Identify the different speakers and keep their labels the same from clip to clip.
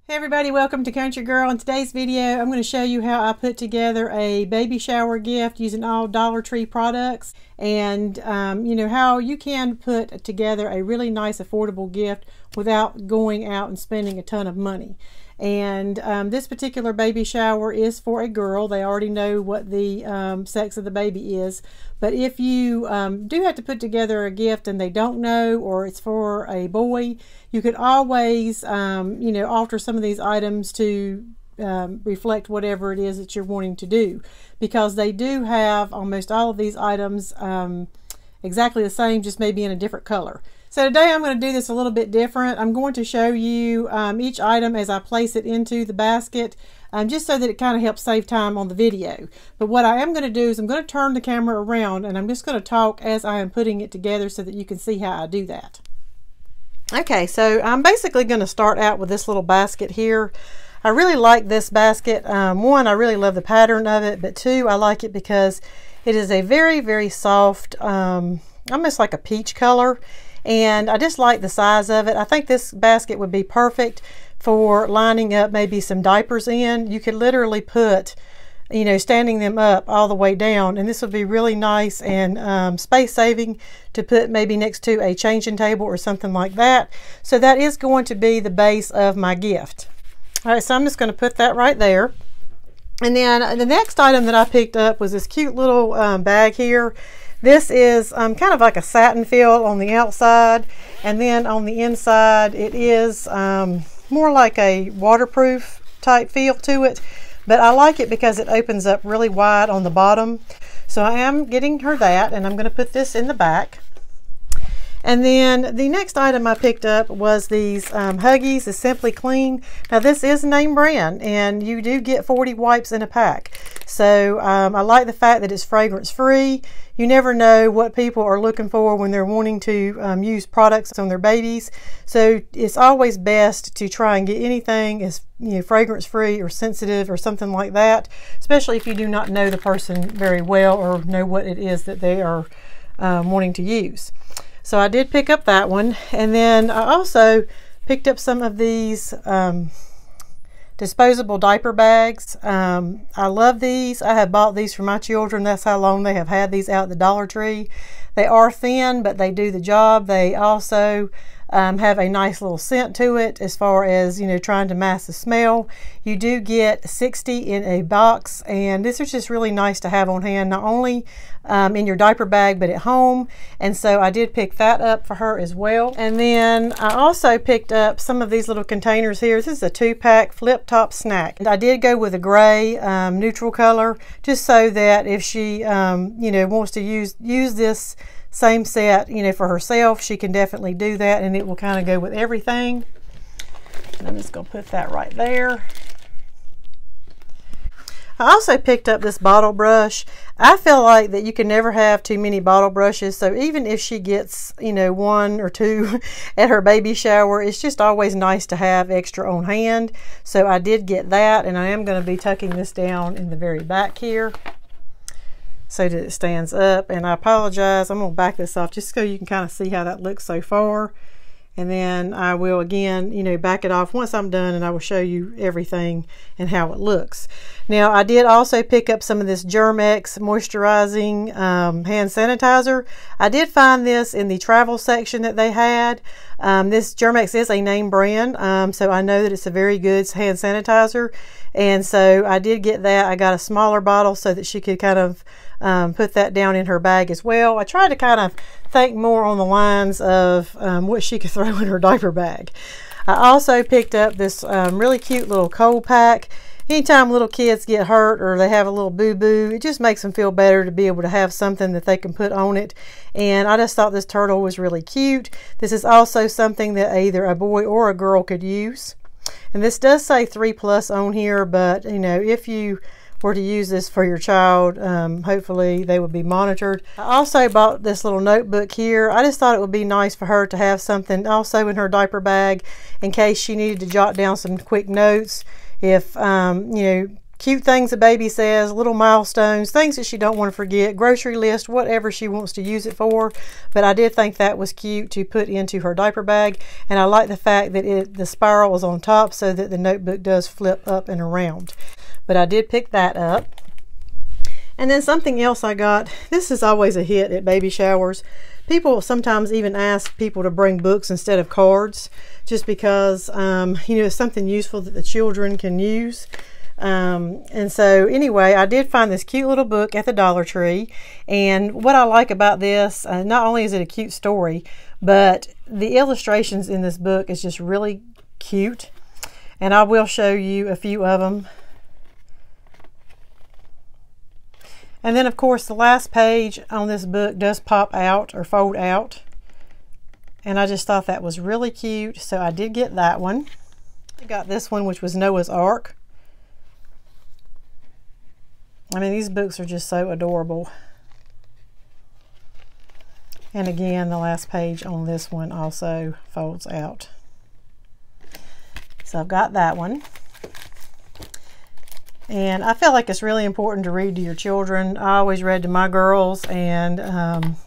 Speaker 1: Hey everybody, welcome to Country Girl. In today's video, I'm going to show you how I put together a baby shower gift using all Dollar Tree products, and how you can put together a really nice affordable gift without going out and spending a ton of money. And this particular baby shower is for a girl. They already know what the sex of the baby is. But if you do have to put together a gift and they don't know, or it's for a boy, you could always alter some of these items to reflect whatever it is that you're wanting to do, because they do have almost all of these items exactly the same, just maybe in a different color. So today I'm going to do this a little bit different. I'm going to show you each item as I place it into the basket, just so that it kind of helps save time on the video. But what I am going to do is I'm going to turn the camera around and I'm just going to talk as I am putting it together so that you can see how I do that. Okay, so I'm basically going to start out with this little basket here. I really like this basket. One, I really love the pattern of it, but two, I like it because it is a very, very soft, almost like a peach color. And I just like the size of it. I think this basket would be perfect for lining up maybe some diapers in. You could literally put, standing them up all the way down, and this would be really nice and space saving to put maybe next to a changing table or something like that. So that is going to be the base of my gift. All right, so I'm just going to put that right there. And then the next item that I picked up was this cute little bag here. This is kind of like a satin feel on the outside, and then on the inside it is more like a waterproof type feel to it, but I like it because it opens up really wide on the bottom. So I am getting her that, and I'm going to put this in the back. And then the next item I picked up was these Huggies, the Simply Clean. Now this is name brand, and you do get 40 wipes in a pack. So I like the fact that it's fragrance free. You never know what people are looking for when they're wanting to use products on their babies. So it's always best to try and get anything as fragrance free or sensitive or something like that, especially if you do not know the person very well or know what it is that they are wanting to use. So I did pick up that one, and then I also picked up some of these disposable diaper bags. I love these. I have bought these for my children. That's how long they have had these out at the Dollar Tree. They are thin, but they do the job. They also have a nice little scent to it as far as trying to mask the smell. You do get 60 in a box, and this is just really nice to have on hand, not only in your diaper bag but at home. And so I did pick that up for her as well. And then I also picked up some of these little containers here. This is a 2-pack flip top snack, and I did go with a gray neutral color, just so that if she wants to use this same set for herself, she can definitely do that, and it will kind of go with everything. And I'm just going to put that right there. I also picked up this bottle brush. I feel like that you can never have too many bottle brushes, so even if she gets one or two at her baby shower, it's just always nice to have extra on hand. So I did get that, and I am going to be tucking this down in the very back here so that it stands up. And I apologize, I'm going to back this off just so you can kind of see how that looks so far. And then I will again, back it off once I'm done, and I will show you everything and how it looks. Now, I did also pick up some of this Germ-X moisturizing hand sanitizer. I did find this in the travel section that they had. This Germ-X is a name brand, so I know that it's a very good hand sanitizer. And so I did get that. I got a smaller bottle so that she could kind of put that down in her bag as well. I tried to kind of think more on the lines of what she could throw in her diaper bag. I also picked up this really cute little cold pack. Anytime little kids get hurt or they have a little boo-boo, it just makes them feel better to be able to have something that they can put on it. And I just thought this turtle was really cute. This is also something that either a boy or a girl could use. And this does say 3+ on here, but if you were to use this for your child, hopefully they would be monitored. I also bought this little notebook here. I just thought it would be nice for her to have something also in her diaper bag in case she needed to jot down some quick notes. If cute things a baby says, little milestones, things that she don't want to forget, grocery list, whatever she wants to use it for. But I did think that was cute to put into her diaper bag, and I like the fact that the spiral is on top so that the notebook does flip up and around. But I did pick that up. And then something else I got, this is always a hit at baby showers. People sometimes even ask people to bring books instead of cards, just because you know, it's something useful that the children can use. And so anyway, I did find this cute little book at the Dollar Tree, and what I like about this, not only is it a cute story, but the illustrations in this book is just really cute, and I will show you a few of them. And then of course the last page on this book does pop out or fold out, and I just thought that was really cute, so I did get that one. I got this one, which was Noah's Ark. I mean, these books are just so adorable. And again, the last page on this one also folds out. So I've got that one. And I feel like it's really important to read to your children. I always read to my girls, and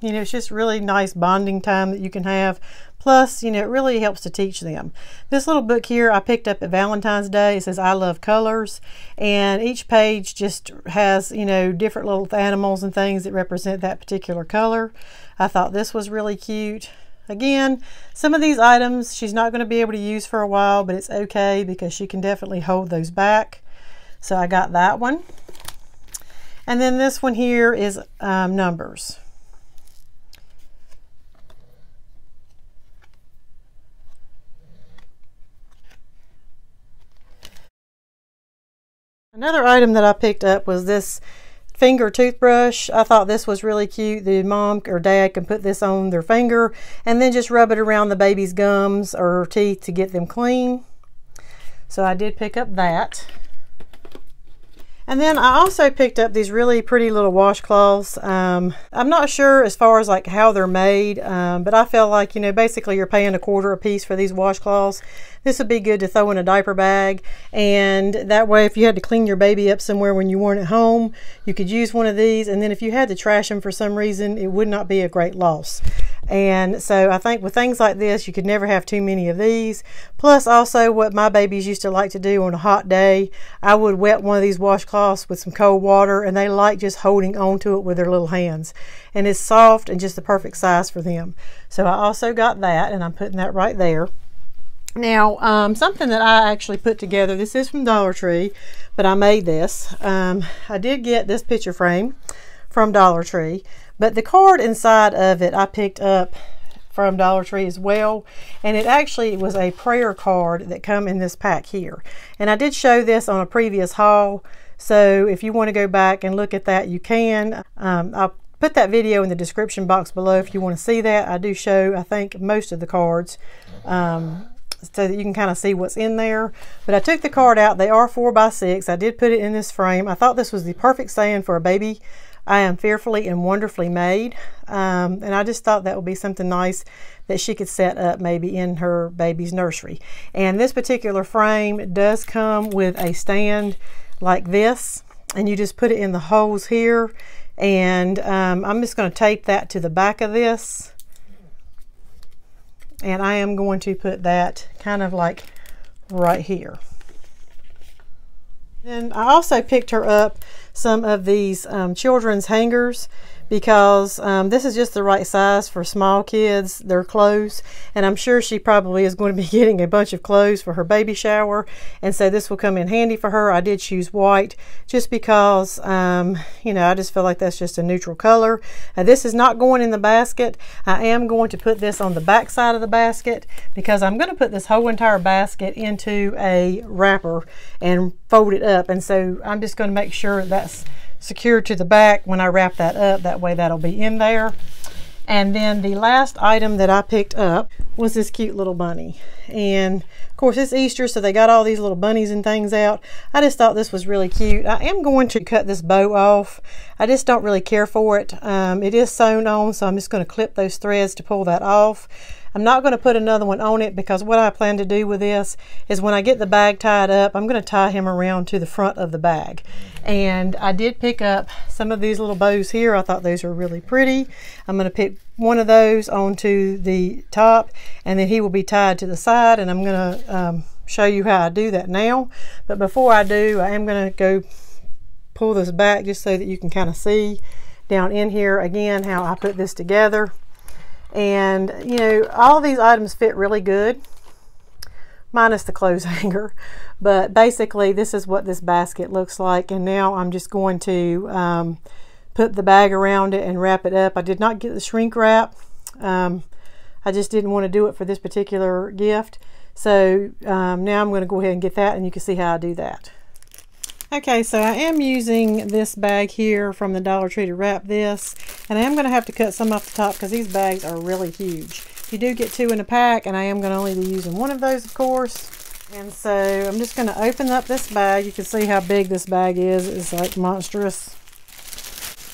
Speaker 1: you know, it's just really nice bonding time that you can have. Plus, you know, it really helps to teach them. This little book here I picked up at Valentine's Day. It says I Love Colors, and each page just has, you know, different little animals and things that represent that particular color. I thought this was really cute. Again, some of these items she's not going to be able to use for a while, but it's okay because she can definitely hold those back. So I got that one. And then this one here is numbers. Another item that I picked up was this finger toothbrush. I thought this was really cute. The mom or dad can put this on their finger and then just rub it around the baby's gums or teeth to get them clean. So I did pick up that. And then I also picked up these really pretty little washcloths. I'm not sure as far as like how they're made, but I feel like, you know, basically you're paying $1/4 a piece for these washcloths. This would be good to throw in a diaper bag, and that way if you had to clean your baby up somewhere when you weren't at home, you could use one of these, and then if you had to trash them for some reason, it would not be a great loss. And so I think with things like this, you could never have too many of these. Plus also what my babies used to like to do on a hot day, I would wet one of these washcloths with some cold water, and they like just holding on to it with their little hands. And it's soft and just the perfect size for them. So I also got that, and I'm putting that right there. Now, something that I actually put together, this is from Dollar Tree, but I made this. I did get this picture frame from Dollar Tree, but the card inside of it I picked up from Dollar Tree as well, and it actually was a prayer card that come in this pack here. And I did show this on a previous haul, so if you want to go back and look at that, you can. I'll put that video in the description box below if you want to see that. I do show, I think, most of the cards, so that you can kind of see what's in there. But I took the card out. They are 4 by 6. I did put it in this frame. I thought this was the perfect saying for a baby. I am fearfully and wonderfully made. And I just thought that would be something nice that she could set up maybe in her baby's nursery. And this particular frame does come with a stand like this, and you just put it in the holes here. And I'm just going to tape that to the back of this. And I am going to put that kind of like right here. And I also picked her up some of these children's hangers, because this is just the right size for small kids, their clothes, and I'm sure she probably is going to be getting a bunch of clothes for her baby shower, and so this will come in handy for her. I did choose white just because you know, I just feel like that's just a neutral color. This is not going in the basket. I am going to put this on the back side of the basket, because I'm going to put this whole entire basket into a wrapper and fold it up, and so I'm just going to make sure that's secured to the back when I wrap that up. That way that'll be in there. And then the last item that I picked up was this cute little bunny. And of course it's Easter, so they got all these little bunnies and things out. I just thought this was really cute. I am going to cut this bow off. I just don't really care for it. It is sewn on, so I'm just going to clip those threads to pull that off. I'm not going to put another one on it because what I plan to do with this is when I get the bag tied up, I'm going to tie him around to the front of the bag. And I did pick up some of these little bows here. I thought those were really pretty. I'm going to pick one of those onto the top, and then he will be tied to the side, and I'm going to show you how I do that now. But before I do, I am going to go pull this back just so that you can kind of see down in here again how I put this together. And you know, all these items fit really good, minus the clothes hanger, but basically this is what this basket looks like. And now I'm just going to put the bag around it and wrap it up. I did not get the shrink wrap. I just didn't want to do it for this particular gift. So now I'm going to go ahead and get that, and you can see how I do that. Okay, so I am using this bag here from the Dollar Tree to wrap this, and I am going to have to cut some off the top because these bags are really huge. You do get 2 in a pack, and I am going to only be using one of those, of course. And so I'm just going to open up this bag. You can see how big this bag is. It's like monstrous.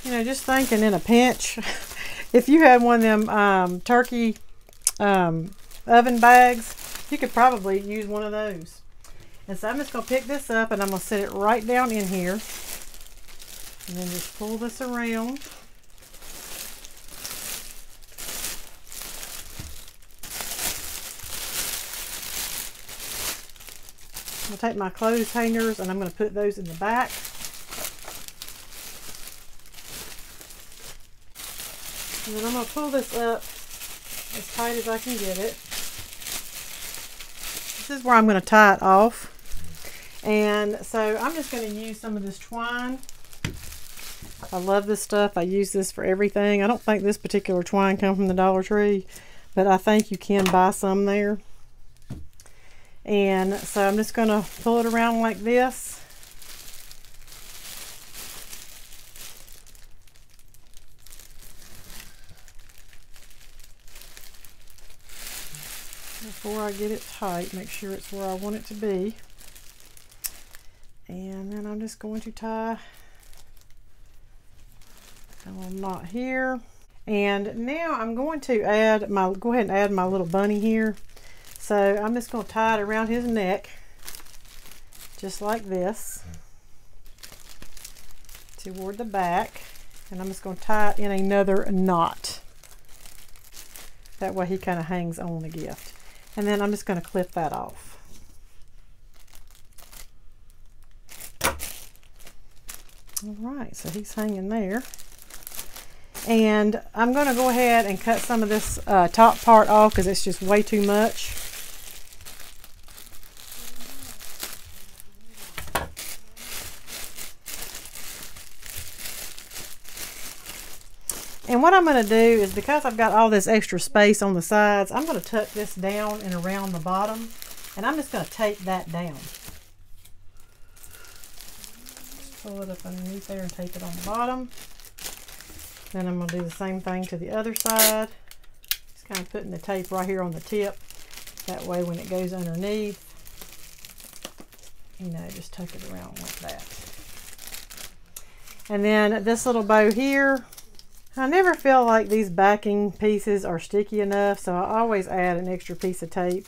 Speaker 1: You know, just thinking in a pinch, if you had one of them turkey oven bags, you could probably use one of those. And so I'm just going to pick this up, and I'm going to set it right down in here. And then just pull this around. I'm going to take my clothes hangers, and I'm going to put those in the back. And then I'm going to pull this up as tight as I can get it. This is where I'm going to tie it off. And so I'm just going to use some of this twine. I love this stuff. I use this for everything. I don't think this particular twine comes from the Dollar Tree, but I think you can buy some there. And so I'm just going to pull it around like this. Before I get it tight, make sure it's where I want it to be. And then I'm just going to tie a little knot here. And now I'm going to go ahead and add my little bunny here. So I'm just going to tie it around his neck, just like this, toward the back. And I'm just going to tie it in another knot. That way he kind of hangs on the gift. And then I'm just going to clip that off. All right, so he's hanging there. And I'm going to go ahead and cut some of this top part off because it's just way too much. And what I'm going to do is, because I've got all this extra space on the sides, I'm going to tuck this down and around the bottom, and I'm just going to tape that down. Just pull it up underneath there and tape it on the bottom. Then I'm going to do the same thing to the other side. Just kind of putting the tape right here on the tip. That way when it goes underneath, you know, just tuck it around like that. And then this little bow here, I never feel like these backing pieces are sticky enough, so I always add an extra piece of tape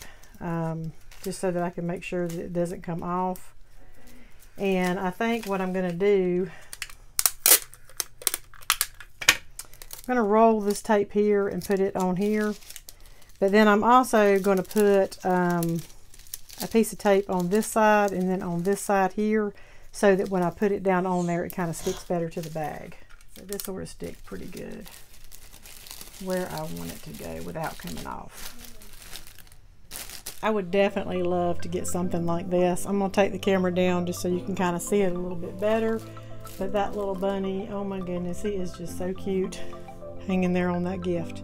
Speaker 1: just so that I can make sure that it doesn't come off. And I think what I'm going to do, I'm going to roll this tape here and put it on here, but then I'm also going to put a piece of tape on this side and then on this side here, so that when I put it down on there, it kind of sticks better to the bag. So this will stick pretty good where I want it to go without coming off. I would definitely love to get something like this. I'm going to take the camera down just so you can kind of see it a little bit better. But that little bunny, oh my goodness, he is just so cute hanging there on that gift.